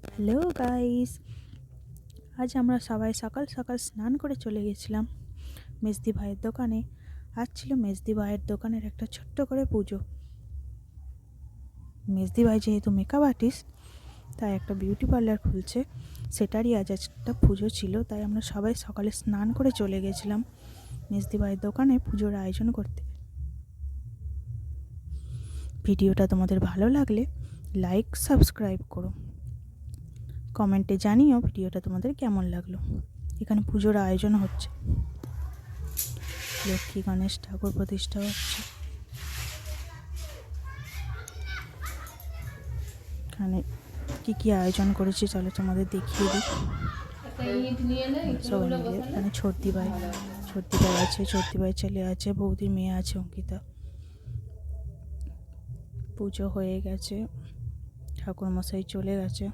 Hello guys, আজ আমরা সবাই সকাল সকাল স্নান করে চলে গেছিলাম মেজদি ভাইয়ের দোকানে। আজ ছিল মেজদি ভাইয়ের দোকানের একটা ছোট্ট করে পুজো। মেজদি ভাই যেহেতু মেকআপ আর্টিস্ট, তাই একটা বিউটি পার্লার খুলছে, সেটারই আজ একটা পুজো ছিল। তাই আমরা সবাই সকালে স্নান করে চলে গেছিলাম মেজদি ভাইয়ের দোকানে পুজোর আয়োজন করতে। ভিডিওটা তোমাদের ভালো লাগলে লাইক সাবস্ক্রাইব করো, কমেন্টে জানিও ভিডিওটা তোমাদের কেমন লাগলো। এখানে পুজোর আয়োজন হচ্ছে, লক্ষ্মী গণেশ ঠাকুর প্রতিষ্ঠা হচ্ছে। এখানে কি কি আয়োজন করেছি চলো তোমাদের দেখিয়ে দিই। সবাই মিলে এখানে ছর্দি ভাই আছে, ছর্দি ভাই ছেলে আছে, বৌদির মেয়ে আছে অঙ্কিতা। পুজো হয়ে গেছে, ঠাকুর মশাই চলে গেছে,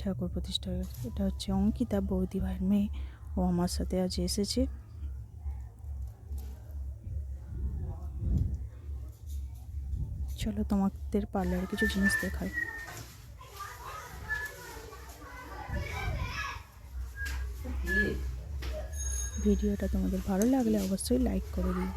ঠাকুর প্রতিষ্ঠা হয়ে গেছে। এটা হচ্ছে অঙ্কিতা, বৌদি ভাইয়ের মেয়ে। ও আমার সাথে আজ এসেছে। চলো তোমাদের পার্লারে কিছু জিনিস দেখাই। ভিডিওটা তোমাদের ভালো লাগলে অবশ্যই লাইক করে দিও।